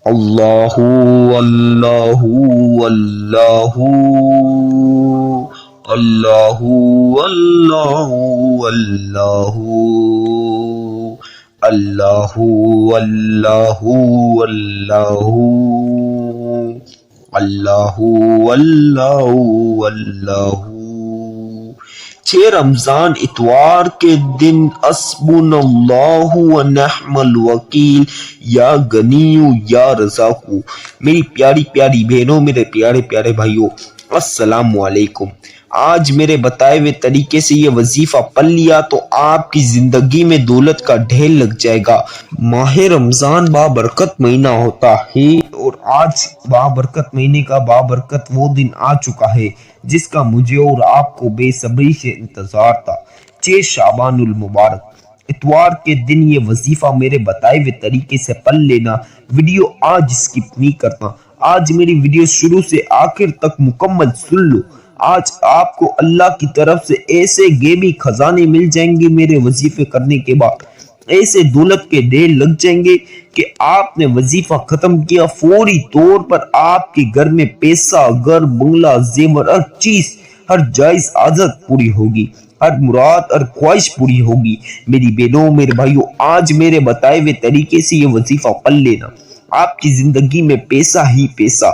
Allahu Allahu Allahu Allahu Allahu Allahu Allahu Allahu Allahu Allahu Allahu Allahu 6 رمضان اتوار کے دن حسبناللہ و نعم الوکیل یا غنیو یا رزاقو. میری پیاری پیاری بہنوں، میرے پیارے پیارے بھائیوں، السلام علیکم. آج میرے بتائے ہوئے طریقے سے یہ وظیفہ پڑھ لیا تو آپ کی زندگی میں دولت کا ڈھیر لگ جائے گا. ماہ رمضان بابرکت مہینہ ہوتا ہے اور آج بابرکت مہینے کا بابرکت وہ دن آ چکا ہے جس کا مجھے اور آپ کو بے صبری سے انتظار تھا. 6 شعبان المبارک اتوار کے دن یہ وظیفہ میرے بتائے ہوئے طریقے سے پڑھ لینا. ویڈیو آج اسکپ نہیں کرنا. آج میری ویڈیو شروع سے آخر تک مکمل سن لو. آج آپ کو اللہ کی طرف سے ایسے غیبی خزانے مل جائیں گے. میرے وظیفے کرنے کے بعد ایسے دولت کے ڈھیر لگ جائیں گے کہ آپ نے وظیفہ ختم کیا فوری طور پر آپ کے گھر میں پیسہ، گھر، بنگلہ، زیور، ہر چیز، ہر جائز حاجت پوری ہوگی، ہر مراد، ہر خواہش پوری ہوگی. میری بہنوں، میرے بھائیوں، آج میرے بتائے ہوئے طریقے سے یہ وظیفہ پڑھ لینا. آپ کی زندگی میں پیسہ ہی پیسہ،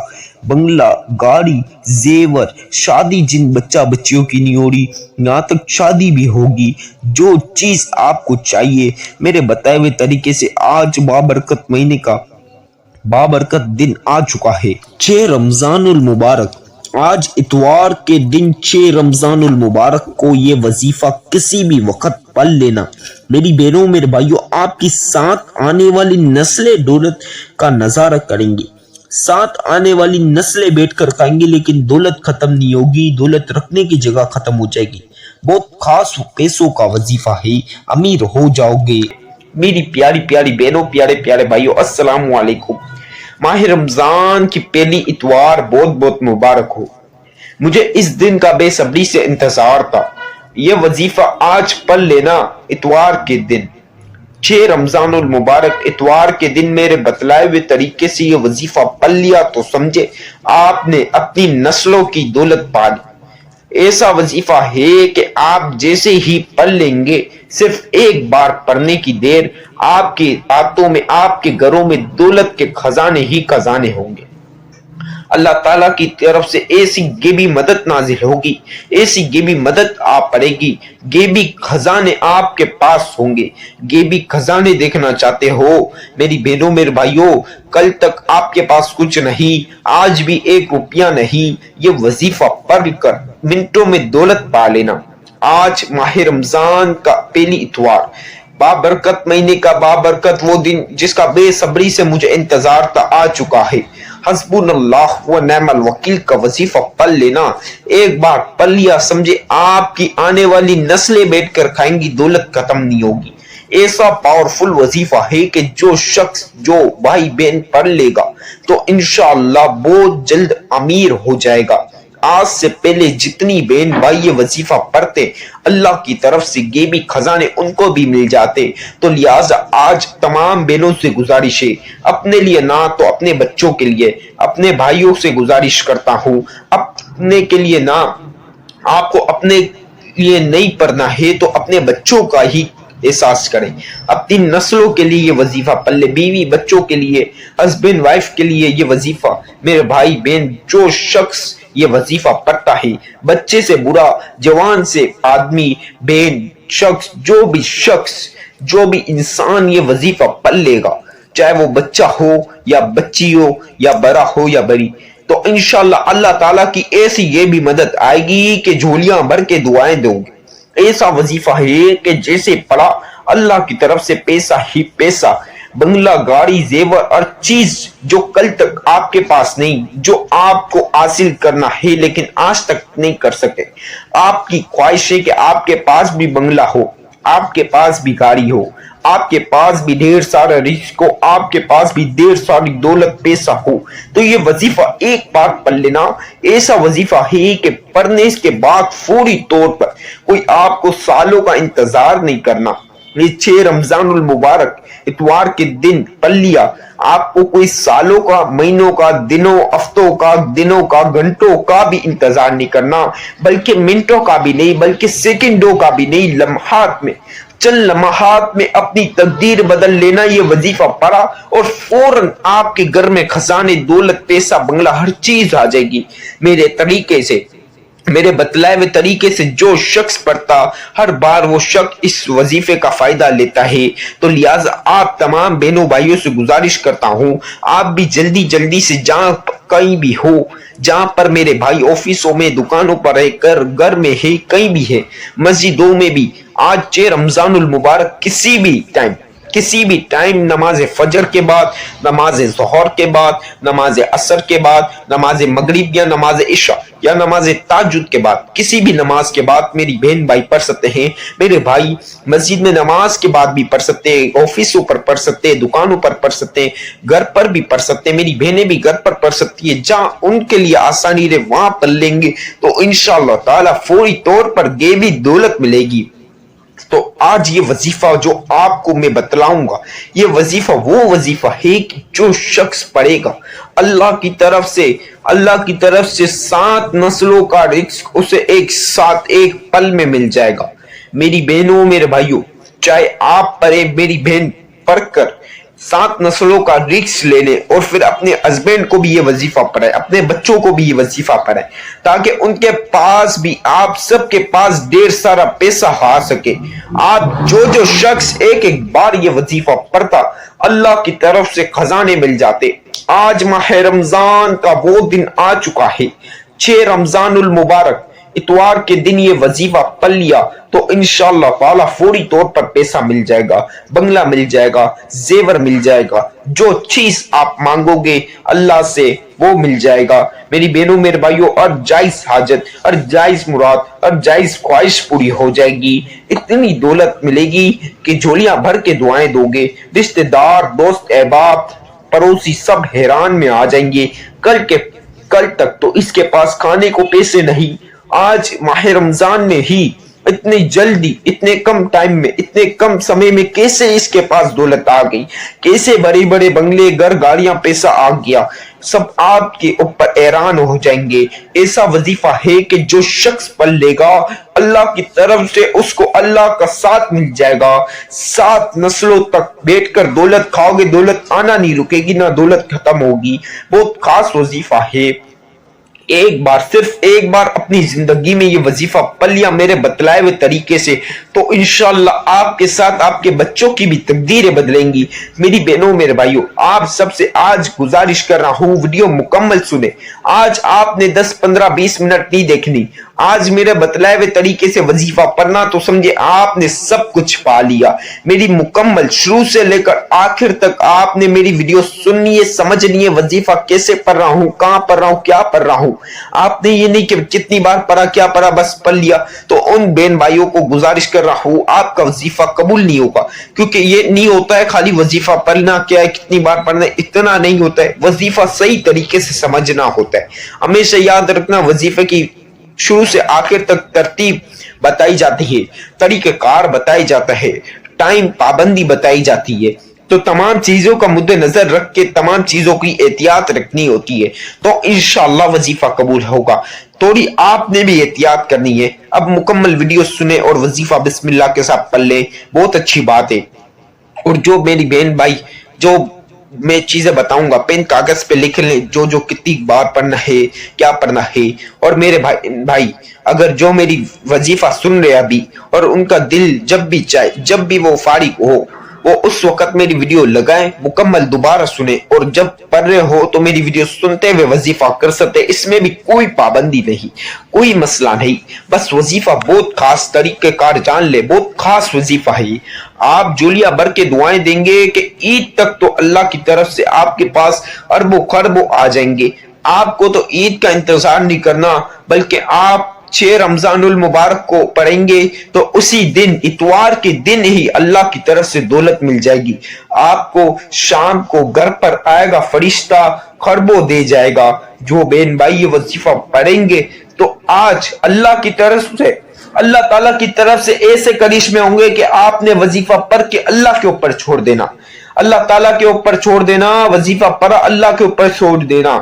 بنگلہ، گاڑی، زیور، شادی جن بچہ بچیوں کی نہیں ہو رہی، یہاں تک شادی بھی ہوگی. جو چیز آپ کو چاہیے میرے بتائے ہوئے طریقے سے آج بابرکت مہینے کا بابرکت دن آ چکا ہے. 6 رمضان المبارک. آج اتوار کے دن 6 رمضان المبارک کو یہ وظیفہ کسی بھی وقت پڑھ لینا. میری بہنوں، میرے بھائیوں، آپ کی ساتھ آنے والی نسلیں دولت کا نظارہ کریں گی. ساتھ آنے والی نسلیں بیٹھ کر کھائیں گی لیکن دولت ختم نہیں ہوگی. دولت رکھنے کی جگہ ختم ہو جائے گی. بہت خاص پیسوں کا وظیفہ ہے، امیر ہو جاؤ گے. میری پیاری پیاری بہنوں، پیارے پیارے بھائیوں، السلام علیکم. ماہ رمضان کی پہلی اتوار بہت بہت مبارک ہو. مجھے اس دن کا بے صبری سے انتظار تھا. یہ وظیفہ آج پڑھ لینا. اتوار کے دن 6 رمضان المبارک اتوار کے دن میرے بتلائے ہوئے طریقے سے یہ وظیفہ پڑھ لیا تو سمجھے آپ نے اپنی نسلوں کی دولت پا لی. ایسا وظیفہ ہے کہ آپ جیسے ہی پڑھ لیں گے، صرف ایک بار پڑھنے کی دیر، آپ کے ہاتھوں میں، آپ کے گھروں میں دولت کے خزانے ہی خزانے ہوں گے. اللہ تعالیٰ کی طرف سے ایسی غیبی مدد نازل ہوگی، ایسی غیبی مدد آپ پڑے گی. غیبی خزانے آپ کے پاس ہوں گے. غیبی خزانے دیکھنا چاہتے ہو میری بہنوں، میرے بھائیوں، کل تک آپ کے پاس کچھ نہیں، آج بھی 1 روپیہ نہیں. یہ وظیفہ پڑھ کر منٹوں میں دولت پا لینا. آج ماہ رمضان کا پہلی اتوار، بابرکت مہینے کا بابرکت وہ دن جس کا بے صبری سے مجھے انتظار تھا آ چکا ہے. حسبنا اللہ و نعم الوکیل کا وظیفہ پڑھ لینا. ایک بار پڑھ لیا سمجھے آپ کی آنے والی نسلیں بیٹھ کر کھائیں گی، دولت ختم نہیں ہوگی. ایسا پاورفل وظیفہ ہے کہ جو شخص، جو بھائی بہن پڑھ لے گا تو انشاءاللہ بہت جلد امیر ہو جائے گا. آج سے پہلے جتنی بہن بھائی یہ وظیفہ پڑھتے اللہ کی طرف سے غیبی خزانے ان کو بھی مل جاتے. تو لہٰذا آج تمام بہنوں سے گزارش ہے، اپنے لیے نہ تو اپنے بچوں کے لیے، اپنے بھائیوں سے گزارش کرتا ہوں، اپنے کے لیے نہ، آپ کو اپنے لیے نہیں پڑھنا ہے تو اپنے بچوں کا ہی احساس کریں. اپنی نسلوں کے لیے یہ وظیفہ پڑھ لے، بیوی بچوں کے لیے، ہسبینڈ وائف کے لیے یہ وظیفہ. میرے بھائی بہن، جو شخص یہ وظیفہ پڑھتا ہے، بچے سے برا، جوان سے آدمی، بہن، شخص، جو بھی انسان یہ وظیفہ پڑھ لے گا، چاہے وہ بچہ ہو یا بچی ہو یا بڑا ہو یا بڑی، تو انشاءاللہ اللہ تعالیٰ کی ایسی یہ بھی مدد آئے گی کہ جھولیاں بھر کے دعائیں دوں گے. ایسا وظیفہ ہے کہ جیسے پڑھا اللہ کی طرف سے پیسہ ہی پیسہ، بنگلہ، گاڑی، زیور، ہر چیز جو کل تک آپ کے پاس نہیں، جو آپ کو حاصل کرنا ہے لیکن آج تک نہیں کر سکے. آپ کی خواہش ہے کہ آپ کے پاس بھی بنگلہ ہو، آپ کے پاس بھی گاڑی ہو، آپ کے پاس بھی ڈھیر سارا رزق ہو، آپ کے پاس بھی ڈھیر ساری دولت پیسہ ہو. تو یہ وظیفہ ایک بار پڑھ لینا. ایسا وظیفہ ہے کہ پڑھنے کے بعد فوری طور پر کوئی آپ کو سالوں کا انتظار نہیں کرنا. یہ 6 رمضان المبارک اتوار کے دن پڑھ لیا، آپ کو کوئی سالوں کا، مہینوں کا، دنوں، ہفتوں کا، دنوں کا، گھنٹوں کا بھی انتظار نہیں کرنا، بلکہ منٹوں کا بھی نہیں، بلکہ سیکنڈوں کا بھی نہیں، لمحات میں، چند لمحات میں اپنی تقدیر بدل لینا، یہ وظیفہ پڑھا اور فوراً آپ کے گھر میں خزانے، دولت، پیسہ، بنگلہ، ہر چیز آ جائے گی۔ میرے طریقے سے، میرے بتلائے ہوئے طریقے سے جو شخص پڑھتا، ہر بار وہ شخص اس وظیفے کا فائدہ لیتا ہے۔ تو لہٰذا آپ تمام بہنوں بھائیوں سے گزارش کرتا ہوں، آپ بھی جلدی جلدی سے جہاں کہیں بھی ہو، جہاں پر میرے بھائی آفسوں میں، دکانوں پر ہے، گھر میں ہے، کہیں بھی ہے، مسجدوں میں بھی، آج 6 رمضان المبارک کسی بھی ٹائم نماز فجر کے بعد، نماز ظہر کے بعد، نماز عصر کے بعد، نماز مغرب یا نماز عشاء یا نماز تہجد کے بعد، کسی بھی نماز کے بعد میری بہن بھائی پڑھ سکتے ہیں۔ میرے بھائی مسجد میں نماز کے بعد بھی پڑھ سکتے ہیں، آفسوں پر پڑھ سکتے ہیں، دکانوں پر پڑھ سکتے ہیں، گھر پر بھی پڑھ سکتے ہیں، میری بہنیں بھی گھر پر پڑھ سکتی ہیں، جہاں ان کے لیے آسانی رہے وہاں پڑھ لیں گے تو انشاءاللہ تعالی فوری طور پر غیبی دولت ملے گی۔ تو آج یہ وظیفہ جو آپ کو میں بتلاؤں گا، یہ وظیفہ وہ وظیفہ ہے کہ جو شخص پڑھے گا، اللہ کی طرف سے 7 نسلوں کا رزق اسے ایک ساتھ ایک پل میں مل جائے گا۔ میری بہنوں، میرے بھائیوں، چاہے آپ پڑھے، میری بہن پڑھ کر 7 نسلوں کا رزق لے لے اور پھر اپنے ہسبینڈ کو بھی یہ وظیفہ پڑھائے، اپنے بچوں کو بھی یہ وظیفہ پڑھائے، تاکہ ان کے پاس بھی، آپ سب کے پاس ڈھیر سارا پیسہ آ سکے۔ آپ جو شخص ایک بار یہ وظیفہ پڑھتا، اللہ کی طرف سے خزانے مل جاتے۔ آج ماہ رمضان کا وہ دن آ چکا ہے، 6 رمضان المبارک اتوار کے دن یہ وظیفہ پڑھ لیا تو انشاءاللہ تعالی فوری طور پر پیسہ مل جائے گا، بنگلہ مل جائے گا، زیور مل جائے گا، جو چیز آپ مانگو گے اللہ سے وہ مل جائے گا۔ میری بہنوں، میرے بھائیوں، اور جائز حاجت، اور جائز مراد، اور جائز خواہش پوری ہو جائے گی۔ اتنی دولت ملے گی کہ جھولیاں بھر کے دعائیں دو گے، رشتہ دار، دوست، احباب، پڑوسی سب حیران میں آ جائیں گے۔ کل تک تو اس کے پاس کھانے کو پیسے نہیں، آج ماہ رمضان میں ہی اتنی جلدی، اتنے کم ٹائم میں، اتنے کم سمے میں کیسے اس کے پاس دولت آ گئی، کیسے بڑے بڑے بنگلے، گھر، گاڑیاں، پیسہ آ گیا، سب آپ کے اوپر حیران ہو جائیں گے۔ ایسا وظیفہ ہے کہ جو شخص پڑھ لے گا، اللہ کی طرف سے اس کو اللہ کا ساتھ مل جائے گا۔ 7 نسلوں تک بیٹھ کر دولت کھاؤ گے، دولت آنا نہیں رکے گی، نہ دولت ختم ہوگی۔ بہت خاص وظیفہ ہے۔ صرف ایک بار اپنی زندگی میں یہ وظیفہ پڑھ لیا میرے بتلائے ہوئے طریقے سے تو انشاءاللہ آپ کے ساتھ آپ کے بچوں کی بھی تقدیریں بدلیں گی۔ میری بہنوں، میرے بھائیوں، آپ سب سے آج گزارش کر رہا ہوں، ویڈیو مکمل سنیں۔ آج آپ نے 10 15 20 منٹ نہیں دیکھنی، آج میرے بتلائے ہوئے طریقے سے وظیفہ پڑھنا تو سمجھے آپ نے سب کچھ پا لیا۔ میری مکمل شروع سے لے کر آخر تک آپ نے میری ویڈیو سننی ہے، سمجھنی ہے، وظیفہ کیسے پڑھ رہا ہوں، کہاں پڑھ رہا ہوں، کیا پڑھ رہا ہوں۔ آپ نے یہ نہیں کہ کتنی بار پڑھا، کیا پڑھا، بس پڑھ لیا۔ تو ان بہن بھائیوں کو گزارش کر رہا ہوں، آپ کا وظیفہ قبول نہیں ہوگا، کیونکہ یہ نہیں ہوتا ہے خالی وظیفہ پڑھنا، کیا ہے کتنی بار پڑھنا ہے، اتنا نہیں ہوتا ہے۔ وظیفہ صحیح طریقے سے سمجھنا ہوتا ہے۔ ہمیشہ یاد رکھنا، وظیفے کی شروع سے آخر تک ترتیب بتائی جاتی ہے، طریقہ کار بتائی جاتا ہے، ٹائم پابندی بتائی جاتی ہے۔ تو تمام چیزوں کا مد نظر رکھ کے تمام چیزوں کی احتیاط رکھنی ہوتی ہے تو انشاءاللہ وظیفہ قبول ہوگا۔ تھوڑی آپ نے بھی احتیاط کرنی ہے۔ اب مکمل ویڈیو سنیں اور وظیفہ بسم اللہ کے ساتھ پڑھ لیں، بہت اچھی بات ہے۔ اور جو میری بہن بھائی جو میں چیزیں بتاؤں گا پین کاغذ پہ لکھ لیں، جو کتنی بار پڑھنا ہے، کیا پڑھنا ہے۔ اور میرے بھائی اگر جو میری وظیفہ سن رہے ابھی اور ان کا دل جب بھی چاہے، جب بھی وہ فارغ ہو، وہ اس وقت میری ویڈیو لگائیں، مکمل دوبارہ سنیں، اور جب پڑھ رہے ہو تو میری ویڈیو سنتے ہوئے وظیفہ کر سکتے۔ اس میں بھی کوئی پابندی نہیں، کوئی مسئلہ نہیں، بس وظیفہ بہت خاص طریقہ کار جان لے، بہت خاص وظیفہ ہے۔ آپ جولیاں بھر کے دعائیں دیں گے کہ عید تک تو اللہ کی طرف سے آپ کے پاس اربوں خربوں آ جائیں گے۔ آپ کو تو عید کا انتظار نہیں کرنا، بلکہ آپ 6 رمضان المبارک کو پڑھیں گے تو اسی دن، اتوار کے دن ہی اللہ کی طرف سے دولت مل جائے گی۔ آپ کو شام کو گھر پر آئے گا فرشتہ، خربوں دے جائے گا۔ جو بہن بھائی یہ وظیفہ پڑھیں گے تو آج اللہ کی طرف سے اللہ تعالیٰ کی طرف سے ایسے کرشمے ہوں گے کہ آپ نے وظیفہ پڑھ کے اللہ کے اوپر چھوڑ دینا، اللہ تعالیٰ کے اوپر چھوڑ دینا، وظیفہ پڑھا اللہ کے اوپر چھوڑ دینا۔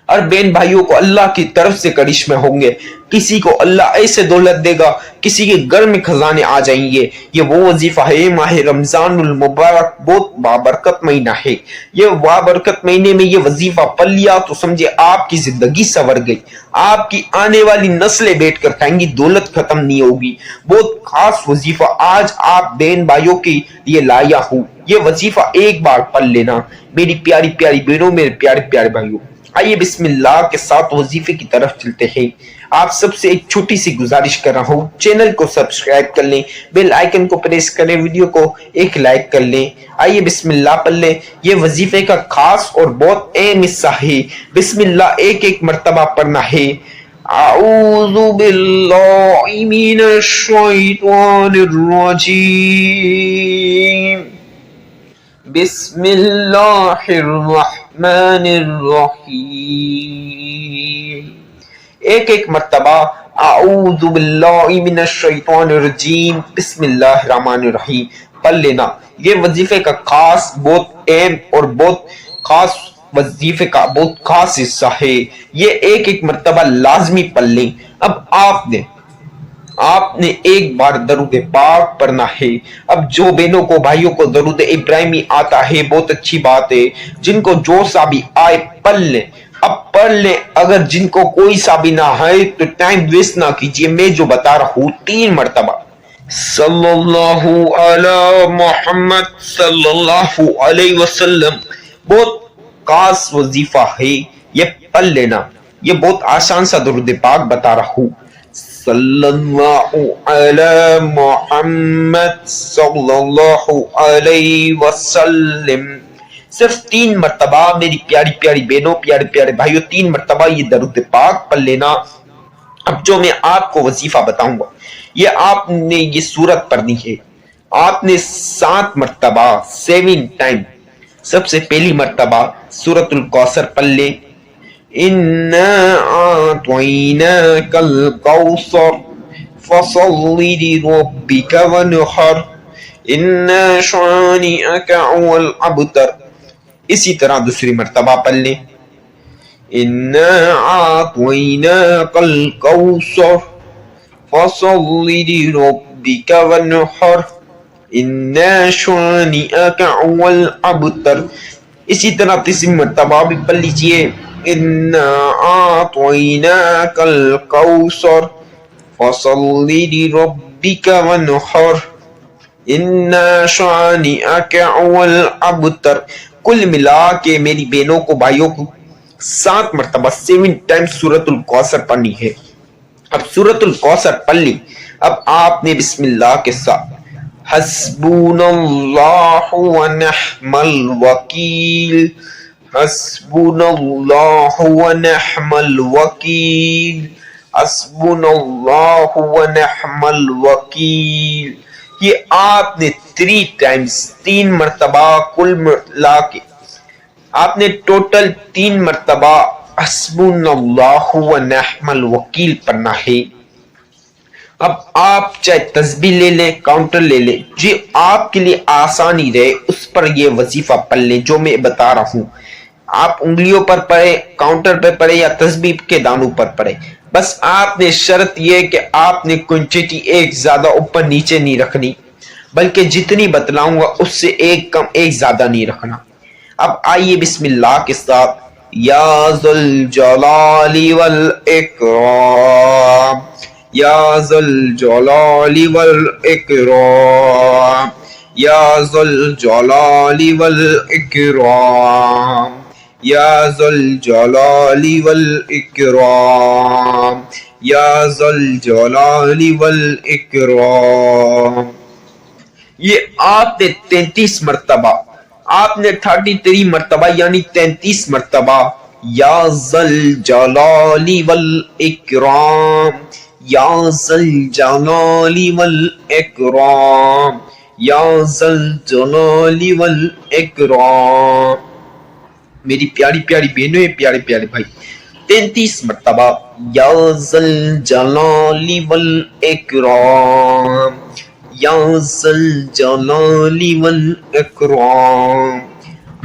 اور بہن بھائیوں کو اللہ کی طرف سے کرشمے ہوں گے، کسی کو اللہ ایسے دولت دے گا، کسی کے گھر میں خزانے آ جائیں گے۔ یہ وہ وظیفہ ہے، ماہ رمضان المبارک بہت بابرکت مہینہ ہے، یہ بابرکت مہینے میں یہ وظیفہ پڑھ لیا تو سمجھے آپ کی زندگی سنور گئی، آپ کی آنے والی نسلیں بیٹھ کر کھائیں گی، دولت ختم نہیں ہوگی۔ بہت خاص وظیفہ آج آپ بہن بھائیوں کے لیے لایا ہوں، یہ وظیفہ ایک بار پڑھ لینا میری پیاری پیاری بہنوں، میرے پیارے پیارے بھائیوں۔ آئیے بسم اللہ کے ساتھ وظیفے کی طرف چلتے ہیں۔ آپ سب سے ایک چھوٹی سی گزارش کر رہا ہوں، چینل کو سبسکرائب کر لیں، بیل آئیکن کو پریس کریں، ویڈیو کو ایک لائک کر لیں۔ آئیے بسم اللہ پڑھ لیں۔ یہ وظیفے کا خاص اور بہت اہم حصہ ہے، بسم اللہ ایک ایک مرتبہ پڑھنا ہے۔ اعوذ باللہ من الشیطان الرجیم، بسم اللہ الرحمن الرحیم۔ ایک ایک مرتبہ اعوذ باللہ من الشیطان الرجیم، بسم اللہ الرحمن الرحیم پڑھ لینا۔ یہ وظیفے کا خاص، بہت اہم اور بہت خاص وظیفے کا بہت خاص حصہ ہے، یہ ایک ایک مرتبہ لازمی پڑھ لیں۔ اب آپ نے ایک بار درود پاک پڑھنا ہے۔ اب جو بہنوں کو بھائیوں کو درود ابراہیمی آتا ہے بہت اچھی بات ہے، جن کو جو سا بھی آئے پڑھ لیں، اب پڑھ لیں۔ اگر جن کو کوئی سا بھی نہ ہے تو ٹائم ویسٹ نہ کیجیے، میں جو بتا رہا ہوں 3 مرتبہ صلی اللہ علی محمد صلی اللہ علیہ وسلم، بہت خاص وظیفہ ہے، یہ پڑھ لینا۔ یہ بہت آسان سا درود پاک بتا رہا ہوں، صلی اللہ علی محمد صلی اللہ علیہ وسلم۔ صرف 3 مرتبہ میری پیاری پیاری بہنوں، پیارے پیارے بھائیوں، 3 مرتبہ یہ درود پاک پڑھ لینا۔ اب جو میں آپ کو وظیفہ بتاؤں گا، یہ آپ نے یہ سورت پڑھنی ہے، آپ نے 7 مرتبہ 7 ٹائم۔ سب سے پہلی مرتبہ سورۃ الکوثر پڑھ لیں، اِنَّا أَعْطَيْنَاكَ الْكَوْثَرَ فَصَلِّ لِرَبِّكَ وَانْحَرْ إِنَّ شَانِئَكَ هُوَ الْأَبْتَرُ۔ اسی طرح دوسری مرتبہ پڑھ لیں، اِنَّا أَعْطَيْنَاكَ الْكَوْثَرَ فَصَلِّ لِرَبِّكَ وَانْحَرْ إِنَّ شَانِئَكَ هُوَ الْأَبْتَرُ۔ اسی طرح تیسری مرتبہ بھی پڑھ لیجئے، اِنَّا أَعْطَيْنَاكَ الْكَوْثَرَ فَصَلِّ لِرَبِّكَ وَانْحَرْ إِنَّ شَانِئَكَ هُوَ الْأَبْتَرُ۔ کل ملا کے میری بہنوں کو بھائیوں کو 7 مرتبہ 7 ٹائم سورۃ الکوثر پڑھنی ہے۔ اب سورۃ الکوثر پڑھ لی، اب آپ نے بسم اللہ کے ساتھ حسبنا اللہ ونعم الوکیل، حسبنا اللہ ونعم الوکیل، حسبنا اللہ ونعم الوکیل۔ یہ آپ نے 3 ٹائمز 3 مرتبہ کل ملا کے آپ نے ٹوٹل 3 مرتبہ حسبنا اللہ ونعم الوکیل پڑھنا ہے۔ اب آپ چاہے تسبیح لے لیں، کاؤنٹر لے لیں، جو آپ کے لیے آسانی رہے اس پر یہ وظیفہ پڑھ لیں جو میں بتا رہا ہوں۔ آپ انگلیوں پر پڑھے، کاؤنٹر پر پڑھے یا تسبیح کے دانوں پر پڑھے، بس آپ نے شرط یہ کہ آپ نے کوانٹٹی ایک زیادہ اوپر نیچے نہیں رکھنی، بلکہ جتنی بتلاؤں گا اس سے ایک کم ایک زیادہ نہیں رکھنا۔ اب آئیے بسم اللہ کے ساتھ، یا ذوالجلال والاکرام، یا ذوالجلال والاکرام، یا ذوالجلال والاکرام، یا ذوالجلال والاکرام، یا ذوالجلال والاکرام۔ یہ آپ نے 33 مرتبہ، آپ نے 33 مرتبہ یعنی 33 مرتبہ یا ذوالجلال والاکرام، یا ذوالجلال والاکرام، یا ذوالجلال والاکرام۔ میری پیاری پیاری بہنوں، پیارے پیارے بھائی، 33 مرتبہ یا ذل جلال والاکرام، یا ذل جلال والاکرام۔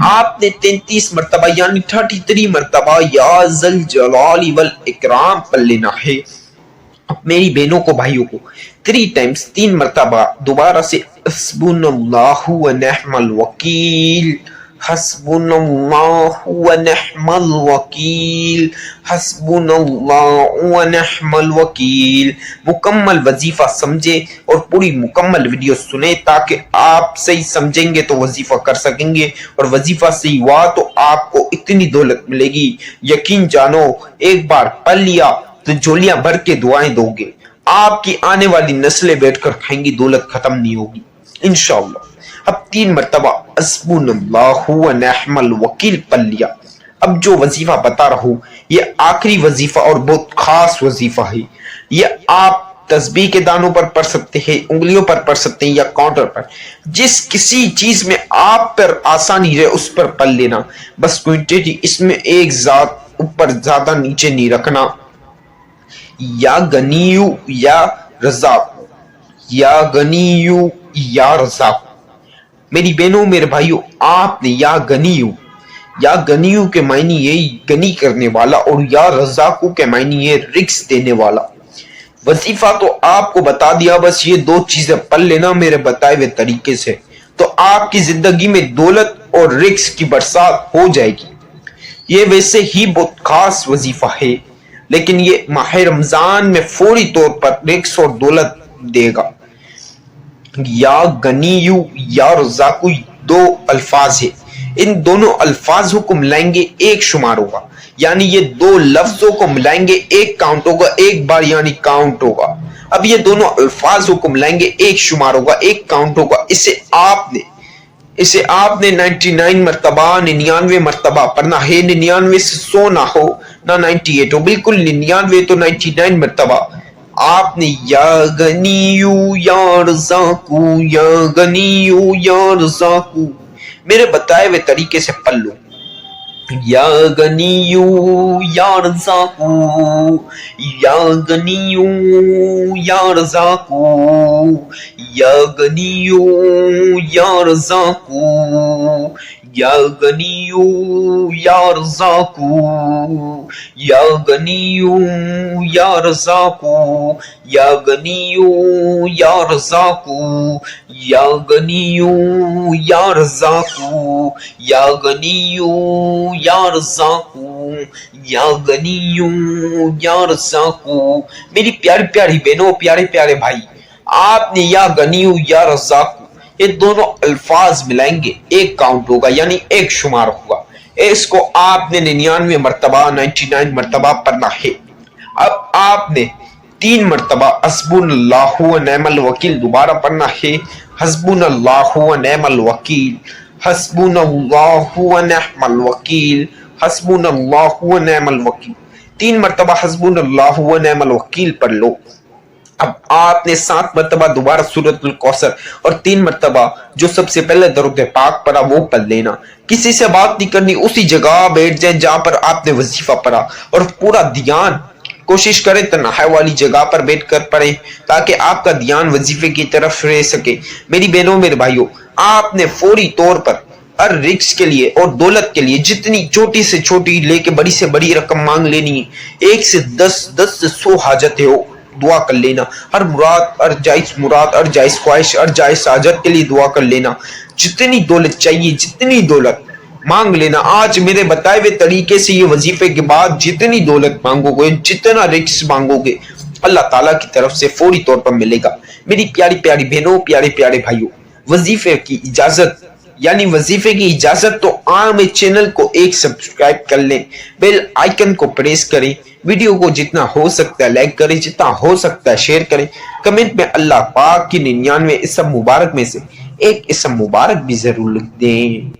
آپ نے 33 مرتبہ یعنی 33 مرتبہ یا ذل جلال والاکرام پڑھ لینا ہے۔ اب میری بہنوں کو بھائیوں کو 3 ٹائمز 3 مرتبہ دوبارہ سے حسبنا اللہ و نعم الوکیل، حسبنا اللہ و نعم الوکیل، حسبنا اللہ و نعم الوکیل مکمل وظیفہ سمجھے اور پوری مکمل ویڈیو سنیں تاکہ آپ صحیح سمجھیں گے تو وظیفہ کر سکیں گے، اور وظیفہ صحیح ہوا تو آپ کو اتنی دولت ملے گی، یقین جانو ایک بار پڑھ لیا تو جھولیاں بھر کے دعائیں دو گے، آپ کی آنے والی نسلیں بیٹھ کر کھائیں گی، دولت ختم نہیں ہوگی انشاءاللہ۔ اب 3 مرتبہ حسبنا اللہ و نعم الوکیل پڑھ لیا۔ اب جو وظیفہ بتا رہا ہوں یہ آخری وظیفہ اور بہت خاص وظیفہ ہے، یہ آپ تسبیح کے دانوں پر پڑھ سکتے ہیں، انگلیوں پر پڑھ سکتے ہیں یا کاؤنٹر پر، جس کسی چیز میں آپ پر آسانی رہے اس پر پڑھ لینا، بس کوئنٹیٹی اس میں ایک ذات اوپر زیادہ نیچے نہیں رکھنا۔ یا غنیو یا رزاق، یا غنیو یا رزاق۔ میری بہنوں میرے بھائیوں، آپ نے یا غنیو کے معنی یہی غنی کرنے والا، اور یا رزاقو کے معنی یہ رزق دینے والا۔ وظیفہ تو آپ کو بتا دیا، بس یہ 2 چیزیں پڑھ لینا میرے بتائے ہوئے طریقے سے، تو آپ کی زندگی میں دولت اور رزق کی برسات ہو جائے گی۔ یہ ویسے ہی بہت خاص وظیفہ ہے، لیکن یہ ماہ رمضان میں فوری طور پر رزق اور دولت دے گا۔ یا غنیو یا رزاقو 2 الفاظ ہیں، ان دونوں الفاظ کو ملائیں گے ایک شمار ہوگا، یعنی یہ 2 لفظوں کو ملائیں گے ایک کاؤنٹ ہوگا، ایک بار یعنی کاؤنٹ ہوگا۔ اب یہ دونوں الفاظ کو ملائیں گے ایک شمار ہوگا، ایک کاؤنٹ ہوگا۔ اسے آپ نے 99 مرتبہ 99 مرتبہ پڑھنا ہے، 99 سے 100 نہ ہو نہ 98 ہو، بالکل 99 تو 99 مرتبہ آپ نے یا غنیو یا رزاقو، یا غنیو یا رزاقو میرے بتائے ہوئے طریقے سے پڑھ لو۔ یا غنیو یا رزاقو، یا غنیو یا رزاقو، یا غنیو یا رزاقو، یا غنیو یا رزاقو، یا غنیو یا رزاقو، یا غنیو یا رزاقو، یا غنیو یا رزاقو، یا غنیو یا رزاقو، یا غنیو یا رزاقو۔ میری پیاری پیاری بہنوں، پیارے پیارے بھائی، آپ نے یا غنیو یا رزاقو یہ دونوں الفاظ ملائیں گے ایک کاؤنٹ ہوگا، یعنی ایک شمار ہوگا۔ اس کو آپ نے 99 مرتبہ 99 مرتبہ پڑھنا ہے۔ اب آپ نے 3 مرتبہ حسبنا اللہ و نعم الوکیل دوبارہ پڑھنا ہے۔ حسبنا اللہ و نعم الوکیل، حسبنا اللہ و نعم الوکیل، حسبنا اللہ و نعم الوکیل 3 مرتبہ حسبنا اللہ و نعم الوکیل پڑھ لو۔ اب آپ نے 7 مرتبہ دوبارہ سورۃ الکوثر اور 3 مرتبہ جو سب سے پہلے درود پاک پڑھا وہ پڑھ لینا۔ کسی سے بات نہیں کرنی، اسی جگہ بیٹھ جائیں جہاں پر آپ نے وظیفہ پڑھا، اور پورا دھیان کوشش کریں تنہائی والی جگہ پر بیٹھ کر پڑھیں تاکہ آپ کا دھیان وظیفے کی طرف رہ سکے۔ میری بہنوں میرے بھائیوں، آپ نے فوری طور پر ہر رزق کے لیے اور دولت کے لیے جتنی چھوٹی سے چھوٹی لے کے بڑی سے بڑی رقم مانگ لینی ہے، 1 سے 10، 10 سے 100 حاجتیں ہو دعا کر لینا، ہر مراد، ہر جائز مراد، ہر جائز خواہش، ہر جائز حاجت کے لیے دعا کر لینا۔ جتنی دولت چاہیے جتنی دولت مانگ لینا۔ آج میرے بتائے ہوئے طریقے سے یہ وظیفے کے بعد جتنی دولت مانگو گے، جتنا رزق مانگو گے، اللہ تعالیٰ کی طرف سے فوری طور پر ملے گا۔ میری پیاری پیاری بہنوں، پیارے پیارے بھائیوں، وظیفے کی اجازت تو عام چینل کو ایک سبسکرائب کر لیں، بیل آئیکن کو پریس کریں، ویڈیو کو جتنا ہو سکتا ہے لائک کریں، جتنا ہو سکتا ہے شیئر کریں، کمنٹ میں اللہ پاک کی 99 اسم مبارک میں سے ایک اسم مبارک بھی ضرور لکھ دیں۔